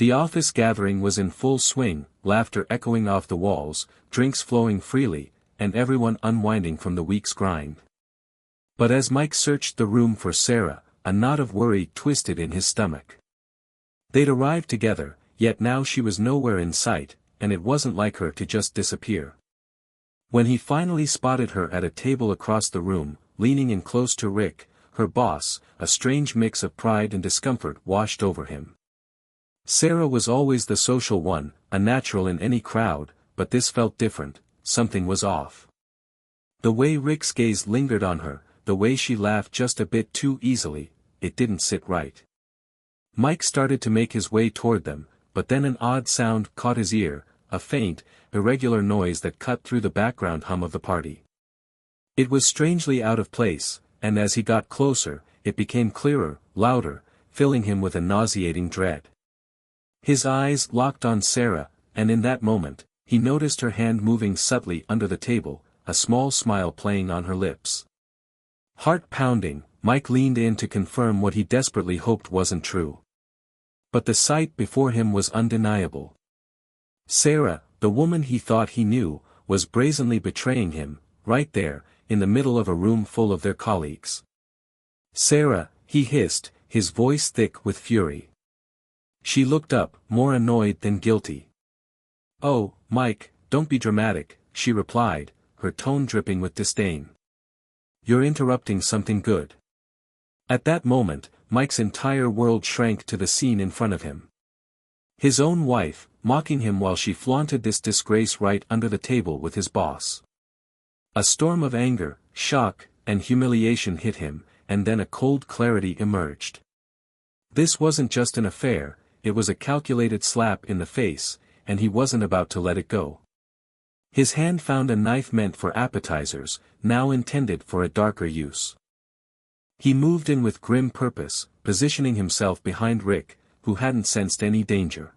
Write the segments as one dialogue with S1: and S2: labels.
S1: The office gathering was in full swing, laughter echoing off the walls, drinks flowing freely, and everyone unwinding from the week's grind. But as Mike searched the room for Sarah, a knot of worry twisted in his stomach. They'd arrived together, yet now she was nowhere in sight, and it wasn't like her to just disappear. When he finally spotted her at a table across the room, leaning in close to Rick, her boss, a strange mix of pride and discomfort washed over him. Sarah was always the social one, a natural in any crowd, but this felt different, something was off. The way Rick's gaze lingered on her, the way she laughed just a bit too easily, it didn't sit right. Mike started to make his way toward them, but then an odd sound caught his ear, a faint, irregular noise that cut through the background hum of the party. It was strangely out of place, and as he got closer, it became clearer, louder, filling him with a nauseating dread. His eyes locked on Sarah, and in that moment, he noticed her hand moving subtly under the table, a small smile playing on her lips. Heart pounding, Mike leaned in to confirm what he desperately hoped wasn't true. But the sight before him was undeniable. Sarah, the woman he thought he knew, was brazenly betraying him, right there, in the middle of a room full of their colleagues. "Sarah," he hissed, his voice thick with fury. She looked up, more annoyed than guilty. "Oh, Mike, don't be dramatic," she replied, her tone dripping with disdain. "You're interrupting something good." At that moment, Mike's entire world shrank to the scene in front of him. His own wife, mocking him while she flaunted this disgrace right under the table with his boss. A storm of anger, shock, and humiliation hit him, and then a cold clarity emerged. This wasn't just an affair, it was a calculated slap in the face, and he wasn't about to let it go. His hand found a knife meant for appetizers, now intended for a darker use. He moved in with grim purpose, positioning himself behind Rick, who hadn't sensed any danger.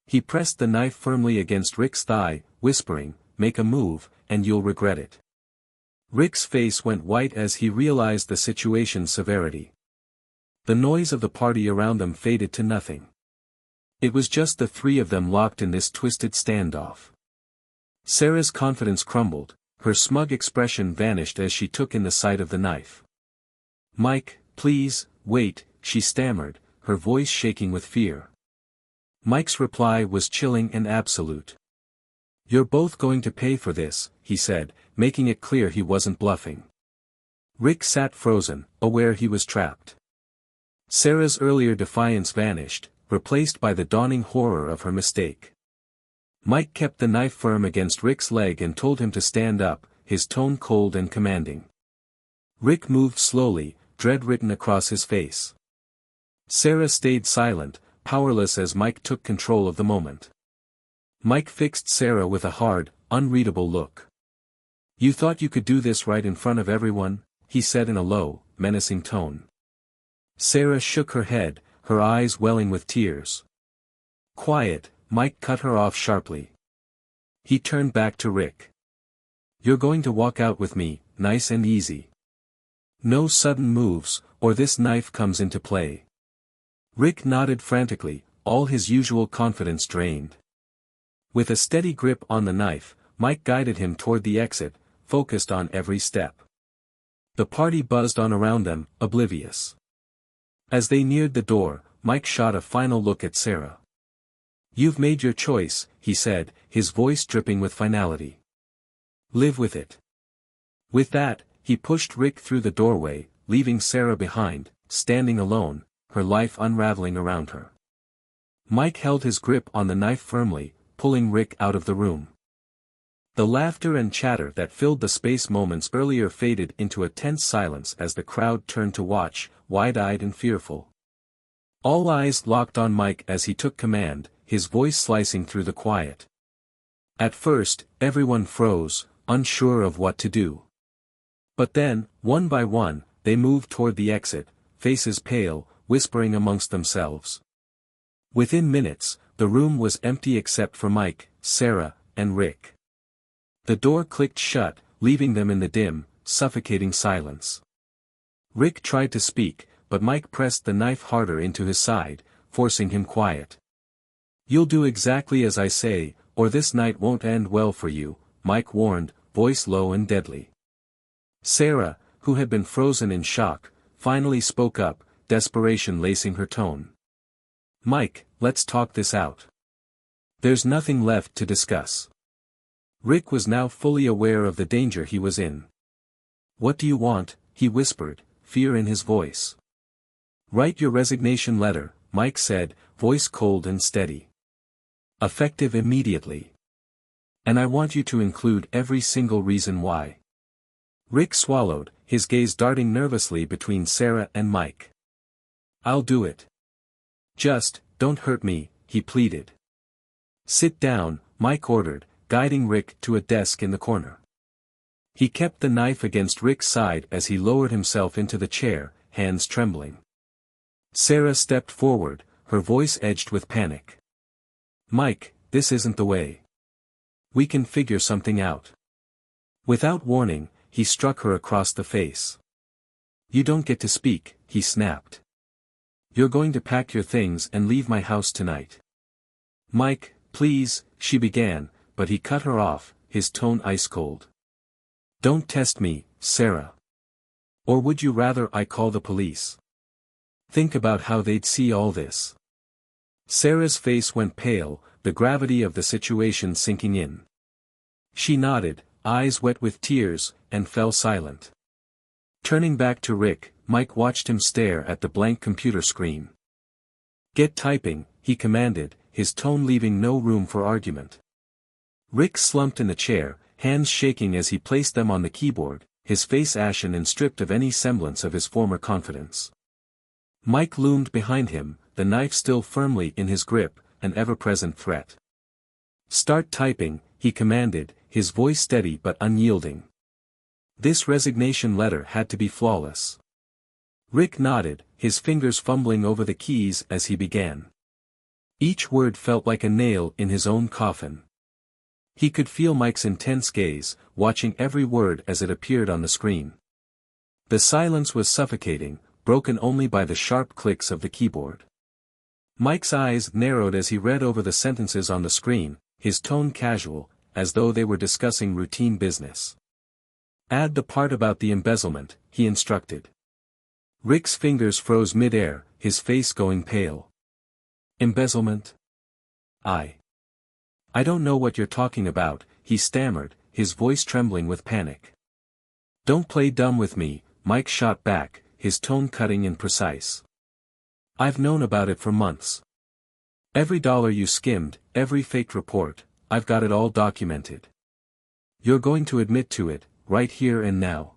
S1: He pressed the knife firmly against Rick's thigh, whispering, "Make a move, and you'll regret it." Rick's face went white as he realized the situation's severity. The noise of the party around them faded to nothing. It was just the three of them locked in this twisted standoff. Sarah's confidence crumbled, her smug expression vanished as she took in the sight of the knife. "Mike, please, wait," she stammered, her voice shaking with fear. Mike's reply was chilling and absolute. "You're both going to pay for this," he said, making it clear he wasn't bluffing. Rick sat frozen, aware he was trapped. Sarah's earlier defiance vanished, replaced by the dawning horror of her mistake. Mike kept the knife firm against Rick's leg and told him to stand up, his tone cold and commanding. Rick moved slowly, dread written across his face. Sarah stayed silent, powerless as Mike took control of the moment. Mike fixed Sarah with a hard, unreadable look. "You thought you could do this right in front of everyone?" he said in a low, menacing tone. Sarah shook her head, her eyes welling with tears. "Quiet," Mike cut her off sharply. He turned back to Rick. "You're going to walk out with me, nice and easy. No sudden moves, or this knife comes into play." Rick nodded frantically, all his usual confidence drained. With a steady grip on the knife, Mike guided him toward the exit, focused on every step. The party buzzed on around them, oblivious. As they neared the door, Mike shot a final look at Sarah. "You've made your choice," he said, his voice dripping with finality. "Live with it." With that, he pushed Rick through the doorway, leaving Sarah behind, standing alone, her life unraveling around her. Mike held his grip on the knife firmly, pulling Rick out of the room. The laughter and chatter that filled the space moments earlier faded into a tense silence as the crowd turned to watch, wide-eyed and fearful. All eyes locked on Mike as he took command, his voice slicing through the quiet. At first, everyone froze, unsure of what to do. But then, one by one, they moved toward the exit, faces pale, whispering amongst themselves. Within minutes, the room was empty except for Mike, Sarah, and Rick. The door clicked shut, leaving them in the dim, suffocating silence. Rick tried to speak, but Mike pressed the knife harder into his side, forcing him quiet. You'll do exactly as I say, or this night won't end well for you, Mike warned, voice low and deadly. Sarah, who had been frozen in shock, finally spoke up, desperation lacing her tone. Mike, let's talk this out. There's nothing left to discuss. Rick was now fully aware of the danger he was in. What do you want? He whispered, fear in his voice. Write your resignation letter, Mike said, voice cold and steady. Effective immediately. And I want you to include every single reason why. Rick swallowed, his gaze darting nervously between Sarah and Mike. I'll do it. Just, don't hurt me, he pleaded. Sit down, Mike ordered, guiding Rick to a desk in the corner. He kept the knife against Rick's side as he lowered himself into the chair, hands trembling. Sarah stepped forward, her voice edged with panic. Mike, this isn't the way. We can figure something out. Without warning, he struck her across the face. You don't get to speak, he snapped. You're going to pack your things and leave my house tonight. Mike, please, she began, but he cut her off, his tone ice-cold. Don't test me, Sarah. Or would you rather I call the police? Think about how they'd see all this. Sarah's face went pale, the gravity of the situation sinking in. She nodded, eyes wet with tears, and fell silent. Turning back to Rick, Mike watched him stare at the blank computer screen. Get typing, he commanded, his tone leaving no room for argument. Rick slumped in the chair, hands shaking as he placed them on the keyboard, his face ashen and stripped of any semblance of his former confidence. Mike loomed behind him, the knife still firmly in his grip, an ever-present threat. Start typing, he commanded, his voice steady but unyielding. This resignation letter had to be flawless. Rick nodded, his fingers fumbling over the keys as he began. Each word felt like a nail in his own coffin. He could feel Mike's intense gaze, watching every word as it appeared on the screen. The silence was suffocating, broken only by the sharp clicks of the keyboard. Mike's eyes narrowed as he read over the sentences on the screen, his tone casual, as though they were discussing routine business. Add the part about the embezzlement, he instructed. Rick's fingers froze mid-air, his face going pale. Embezzlement? I don't know what you're talking about, he stammered, his voice trembling with panic. Don't play dumb with me, Mike shot back, his tone cutting and precise. I've known about it for months. Every dollar you skimmed, every faked report, I've got it all documented. You're going to admit to it, right here and now.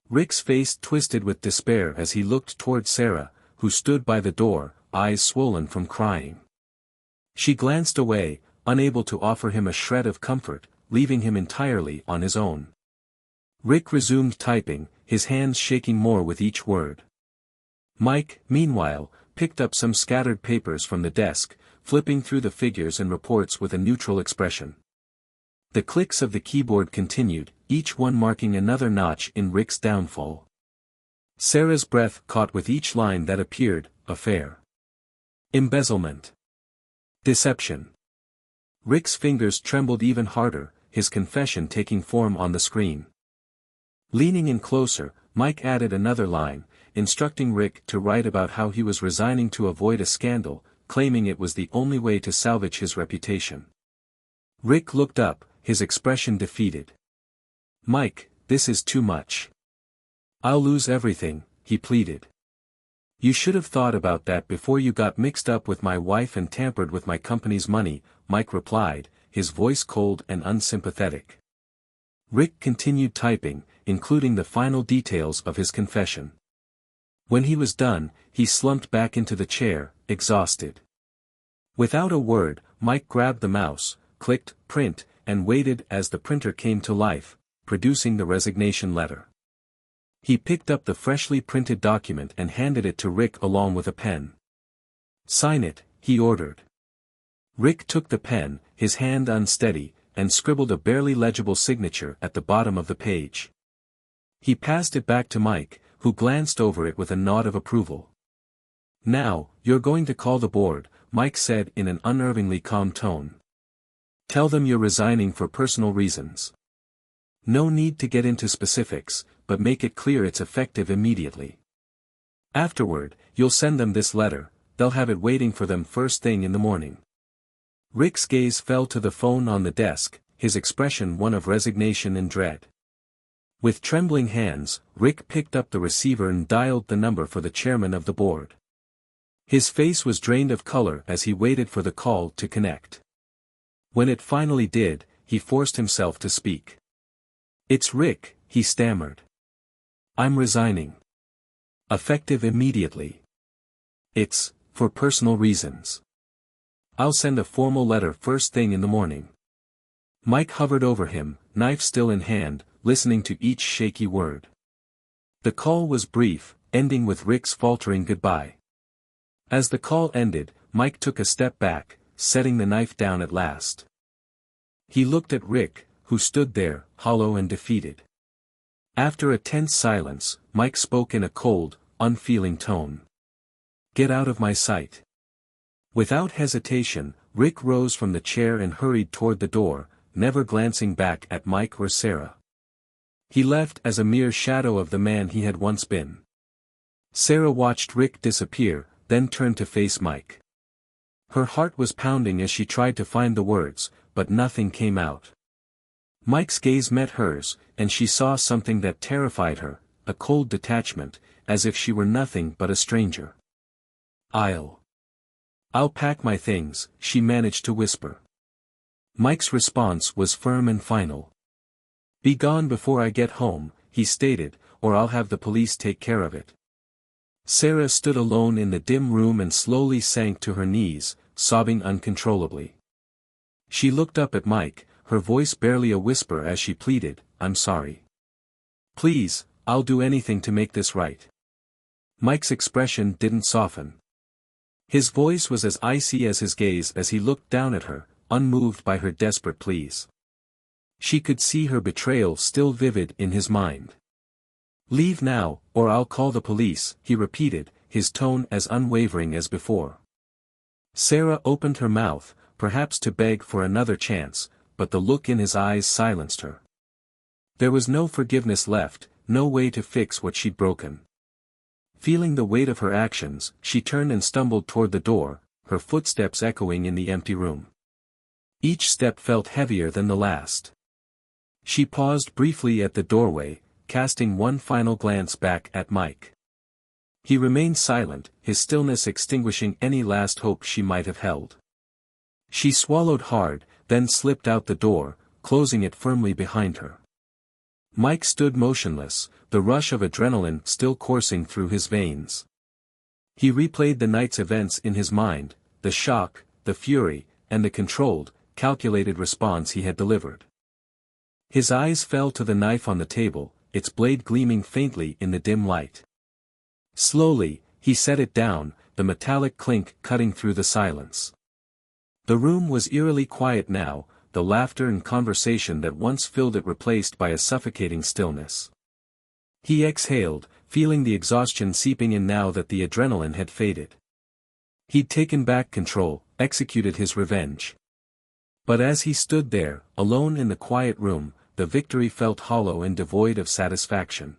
S1: Rick's face twisted with despair as he looked toward Sarah, who stood by the door, eyes swollen from crying. She glanced away, unable to offer him a shred of comfort, leaving him entirely on his own. Rick resumed typing, his hands shaking more with each word. Mike, meanwhile, picked up some scattered papers from the desk, flipping through the figures and reports with a neutral expression. The clicks of the keyboard continued, each one marking another notch in Rick's downfall. Sarah's breath caught with each line that appeared, affair. Embezzlement. Deception. Rick's fingers trembled even harder, his confession taking form on the screen. Leaning in closer, Mike added another line, instructing Rick to write about how he was resigning to avoid a scandal, claiming it was the only way to salvage his reputation. Rick looked up, his expression defeated. Mike, this is too much. I'll lose everything, he pleaded. You should have thought about that before you got mixed up with my wife and tampered with my company's money, Mike replied, his voice cold and unsympathetic. Rick continued typing, including the final details of his confession. When he was done, he slumped back into the chair, exhausted. Without a word, Mike grabbed the mouse, clicked print, and waited as the printer came to life, producing the resignation letter. He picked up the freshly printed document and handed it to Rick along with a pen. Sign it, he ordered. Rick took the pen, his hand unsteady, and scribbled a barely legible signature at the bottom of the page. He passed it back to Mike, who glanced over it with a nod of approval. Now, you're going to call the board, Mike said in an unnervingly calm tone. Tell them you're resigning for personal reasons. No need to get into specifics, but make it clear it's effective immediately. Afterward, you'll send them this letter, they'll have it waiting for them first thing in the morning. Rick's gaze fell to the phone on the desk, his expression one of resignation and dread. With trembling hands, Rick picked up the receiver and dialed the number for the chairman of the board. His face was drained of color as he waited for the call to connect. When it finally did, he forced himself to speak. It's Rick, he stammered. I'm resigning. Effective immediately. It's, for personal reasons. I'll send a formal letter first thing in the morning. Mike hovered over him, knife still in hand, listening to each shaky word. The call was brief, ending with Rick's faltering goodbye. As the call ended, Mike took a step back, setting the knife down at last. He looked at Rick, who stood there, hollow and defeated. After a tense silence, Mike spoke in a cold, unfeeling tone. Get out of my sight. Without hesitation, Rick rose from the chair and hurried toward the door, never glancing back at Mike or Sarah. He left as a mere shadow of the man he had once been. Sarah watched Rick disappear, then turned to face Mike. Her heart was pounding as she tried to find the words, but nothing came out. Mike's gaze met hers, and she saw something that terrified her, a cold detachment, as if she were nothing but a stranger. I'll pack my things, she managed to whisper. Mike's response was firm and final. Be gone before I get home, he stated, or I'll have the police take care of it. Sarah stood alone in the dim room and slowly sank to her knees, sobbing uncontrollably. She looked up at Mike, her voice barely a whisper as she pleaded, I'm sorry. Please, I'll do anything to make this right. Mike's expression didn't soften. His voice was as icy as his gaze as he looked down at her, unmoved by her desperate pleas. She could see her betrayal still vivid in his mind. Leave now, or I'll call the police, he repeated, his tone as unwavering as before. Sarah opened her mouth, perhaps to beg for another chance, but the look in his eyes silenced her. There was no forgiveness left, no way to fix what she'd broken. Feeling the weight of her actions, she turned and stumbled toward the door, her footsteps echoing in the empty room. Each step felt heavier than the last. She paused briefly at the doorway, casting one final glance back at Mike. He remained silent, his stillness extinguishing any last hope she might have held. She swallowed hard, then slipped out the door, closing it firmly behind her. Mike stood motionless, the rush of adrenaline still coursing through his veins. He replayed the night's events in his mind, the shock, the fury, and the controlled, calculated response he had delivered. His eyes fell to the knife on the table, its blade gleaming faintly in the dim light. Slowly, he set it down, the metallic clink cutting through the silence. The room was eerily quiet now, the laughter and conversation that once filled it replaced by a suffocating stillness. He exhaled, feeling the exhaustion seeping in now that the adrenaline had faded. He'd taken back control, executed his revenge. But as he stood there, alone in the quiet room, the victory felt hollow and devoid of satisfaction.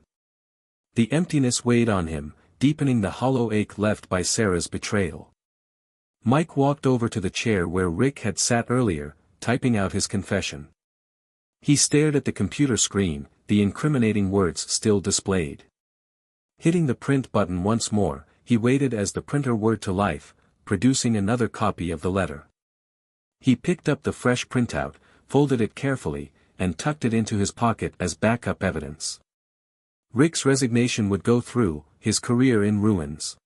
S1: The emptiness weighed on him, deepening the hollow ache left by Sarah's betrayal. Mike walked over to the chair where Rick had sat earlier, typing out his confession. He stared at the computer screen, the incriminating words still displayed. Hitting the print button once more, he waited as the printer whirred to life, producing another copy of the letter. He picked up the fresh printout, folded it carefully, and tucked it into his pocket as backup evidence. Rick's resignation would go through, his career in ruins.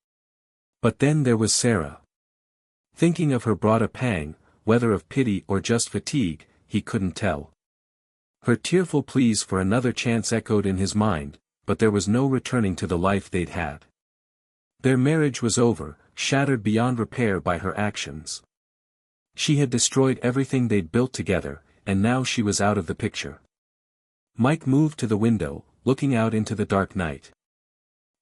S1: But then there was Sarah. Thinking of her brought a pang, whether of pity or just fatigue, he couldn't tell. Her tearful pleas for another chance echoed in his mind, but there was no returning to the life they'd had. Their marriage was over, shattered beyond repair by her actions. She had destroyed everything they'd built together, and now she was out of the picture. Mike moved to the window, looking out into the dark night.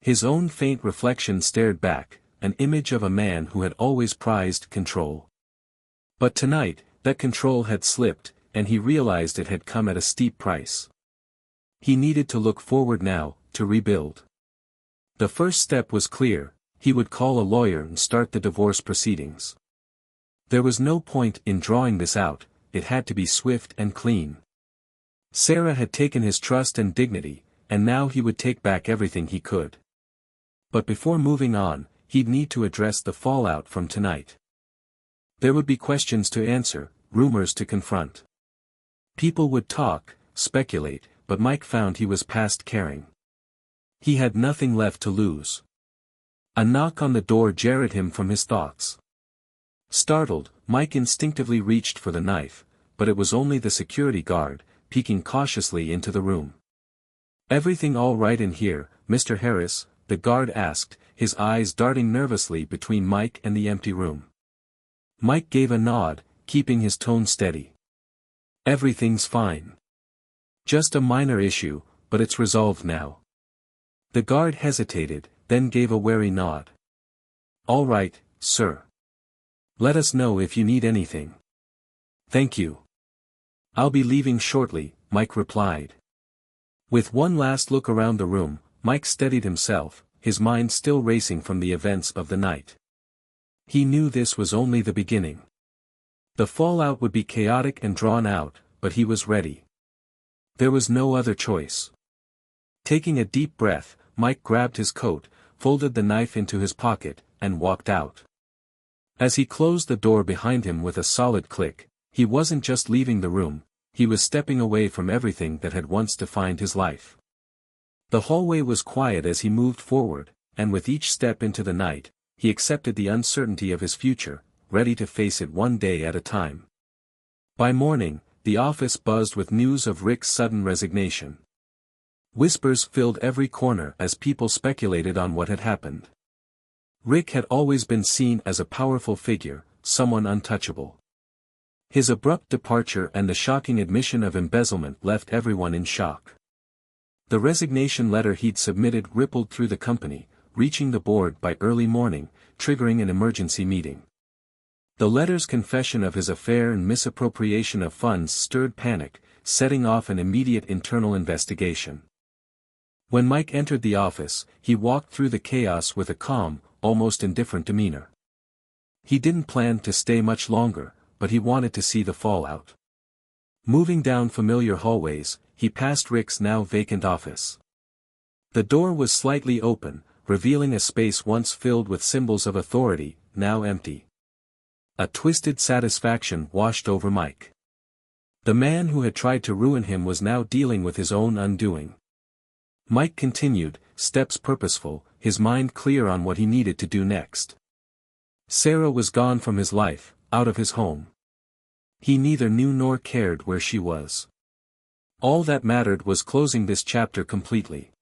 S1: His own faint reflection stared back, an image of a man who had always prized control. But tonight, that control had slipped, and he realized it had come at a steep price. He needed to look forward now, to rebuild. The first step was clear: he would call a lawyer and start the divorce proceedings. There was no point in drawing this out, it had to be swift and clean. Sarah had taken his trust and dignity, and now he would take back everything he could. But before moving on, he'd need to address the fallout from tonight. There would be questions to answer, rumors to confront. People would talk, speculate, but Mike found he was past caring. He had nothing left to lose. A knock on the door jarred him from his thoughts. Startled, Mike instinctively reached for the knife, but it was only the security guard, peeking cautiously into the room. "Everything all right in here, Mr. Harris?" the guard asked, his eyes darting nervously between Mike and the empty room. Mike gave a nod, keeping his tone steady. "Everything's fine. Just a minor issue, but it's resolved now." The guard hesitated, then gave a wary nod. "All right, sir. Let us know if you need anything." "Thank you. I'll be leaving shortly," Mike replied. With one last look around the room, Mike steadied himself, his mind still racing from the events of the night. He knew this was only the beginning. The fallout would be chaotic and drawn out, but he was ready. There was no other choice. Taking a deep breath, Mike grabbed his coat, folded the knife into his pocket, and walked out. As he closed the door behind him with a solid click, he wasn't just leaving the room, he was stepping away from everything that had once defined his life. The hallway was quiet as he moved forward, and with each step into the night, he accepted the uncertainty of his future, ready to face it one day at a time. By morning, the office buzzed with news of Rick's sudden resignation. Whispers filled every corner as people speculated on what had happened. Rick had always been seen as a powerful figure, someone untouchable. His abrupt departure and the shocking admission of embezzlement left everyone in shock. The resignation letter he'd submitted rippled through the company, reaching the board by early morning, triggering an emergency meeting. The letter's confession of his affair and misappropriation of funds stirred panic, setting off an immediate internal investigation. When Mike entered the office, he walked through the chaos with a calm, almost indifferent demeanor. He didn't plan to stay much longer, but he wanted to see the fallout. Moving down familiar hallways, he passed Rick's now vacant office. The door was slightly open, revealing a space once filled with symbols of authority, now empty. A twisted satisfaction washed over Mike. The man who had tried to ruin him was now dealing with his own undoing. Mike continued, steps purposeful, his mind clear on what he needed to do next. Sarah was gone from his life, out of his home. He neither knew nor cared where she was. All that mattered was closing this chapter completely.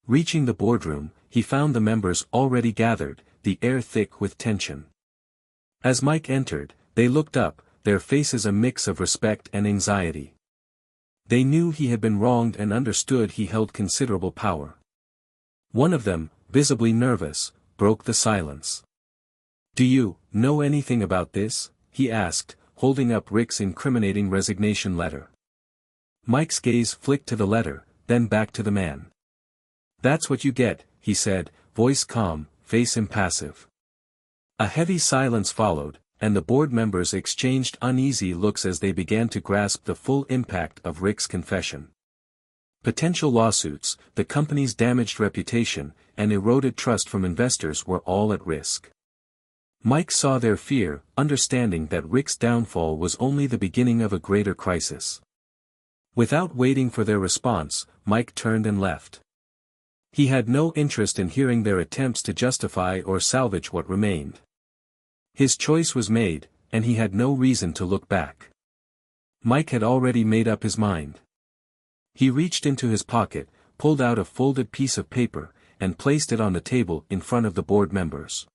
S1: Reaching the boardroom, he found the members already gathered, the air thick with tension. As Mike entered, they looked up, their faces a mix of respect and anxiety. They knew he had been wronged and understood he held considerable power. One of them, visibly nervous, broke the silence. "Do you know anything about this?" he asked, holding up Rick's incriminating resignation letter. Mike's gaze flicked to the letter, then back to the man. "That's what you get," he said, voice calm, face impassive. A heavy silence followed, and the board members exchanged uneasy looks as they began to grasp the full impact of Rick's confession. Potential lawsuits, the company's damaged reputation, and eroded trust from investors were all at risk. Mike saw their fear, understanding that Rick's downfall was only the beginning of a greater crisis. Without waiting for their response, Mike turned and left. He had no interest in hearing their attempts to justify or salvage what remained. His choice was made, and he had no reason to look back. Mike had already made up his mind. He reached into his pocket, pulled out a folded piece of paper, and placed it on the table in front of the board members.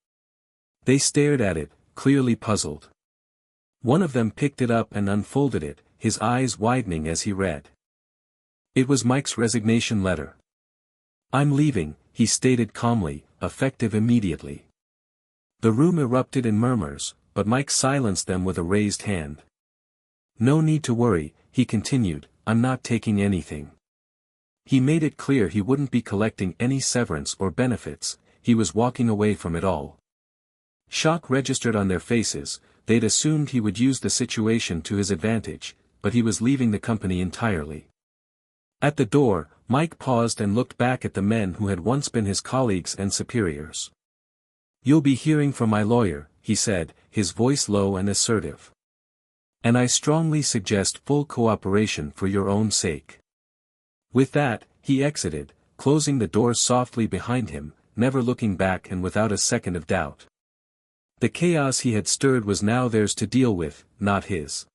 S1: They stared at it, clearly puzzled. One of them picked it up and unfolded it, his eyes widening as he read. It was Mike's resignation letter. "I'm leaving," he stated calmly, effective immediately. The room erupted in murmurs, but Mike silenced them with a raised hand. "No need to worry," he continued, "I'm not taking anything." He made it clear he wouldn't be collecting any severance or benefits, he was walking away from it all. Shock registered on their faces, they'd assumed he would use the situation to his advantage, but he was leaving the company entirely. At the door, Mike paused and looked back at the men who had once been his colleagues and superiors. "You'll be hearing from my lawyer," he said, his voice low and assertive. "And I strongly suggest full cooperation for your own sake." With that, he exited, closing the door softly behind him, never looking back and without a second of doubt. The chaos he had stirred was now theirs to deal with, not his.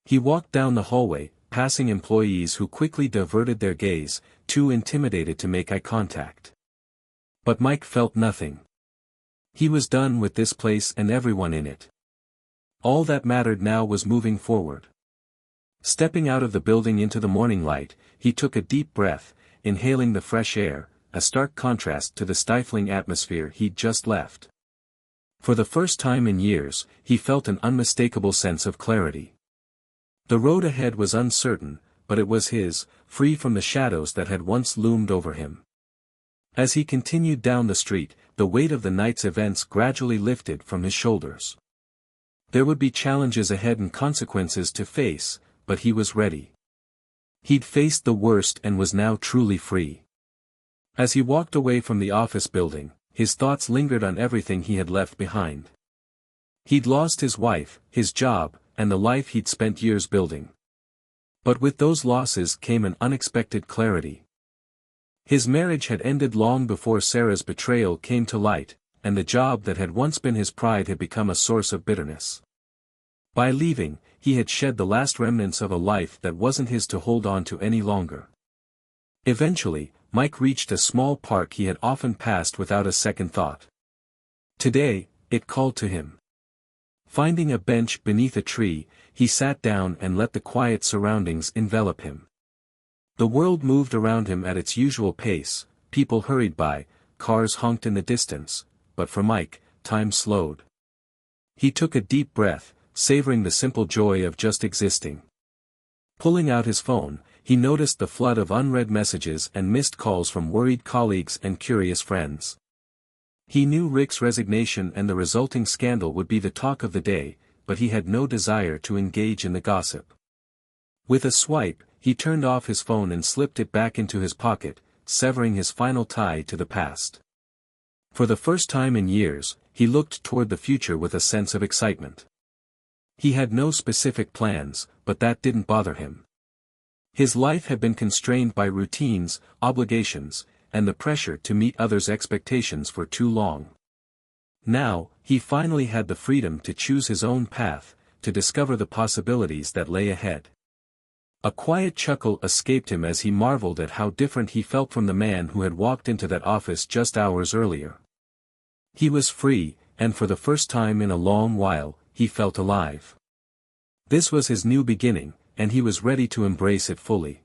S1: He walked down the hallway, passing employees who quickly diverted their gaze, too intimidated to make eye contact. But Mike felt nothing. He was done with this place and everyone in it. All that mattered now was moving forward. Stepping out of the building into the morning light, he took a deep breath, inhaling the fresh air, a stark contrast to the stifling atmosphere he'd just left. For the first time in years, he felt an unmistakable sense of clarity. The road ahead was uncertain, but it was his, free from the shadows that had once loomed over him. As he continued down the street, the weight of the night's events gradually lifted from his shoulders. There would be challenges ahead and consequences to face, but he was ready. He'd faced the worst and was now truly free. As he walked away from the office building, his thoughts lingered on everything he had left behind. He'd lost his wife, his job, and the life he'd spent years building. But with those losses came an unexpected clarity. His marriage had ended long before Sarah's betrayal came to light, and the job that had once been his pride had become a source of bitterness. By leaving, he had shed the last remnants of a life that wasn't his to hold on to any longer. Eventually, Mike reached a small park he had often passed without a second thought. Today, it called to him. Finding a bench beneath a tree, he sat down and let the quiet surroundings envelop him. The world moved around him at its usual pace, people hurried by, cars honked in the distance, but for Mike, time slowed. He took a deep breath, savoring the simple joy of just existing. Pulling out his phone, he noticed the flood of unread messages and missed calls from worried colleagues and curious friends. He knew Rick's resignation and the resulting scandal would be the talk of the day, but he had no desire to engage in the gossip. With a swipe, he turned off his phone and slipped it back into his pocket, severing his final tie to the past. For the first time in years, he looked toward the future with a sense of excitement. He had no specific plans, but that didn't bother him. His life had been constrained by routines, obligations, and the pressure to meet others' expectations for too long. Now, he finally had the freedom to choose his own path, to discover the possibilities that lay ahead. A quiet chuckle escaped him as he marveled at how different he felt from the man who had walked into that office just hours earlier. He was free, and for the first time in a long while, he felt alive. This was his new beginning, and he was ready to embrace it fully.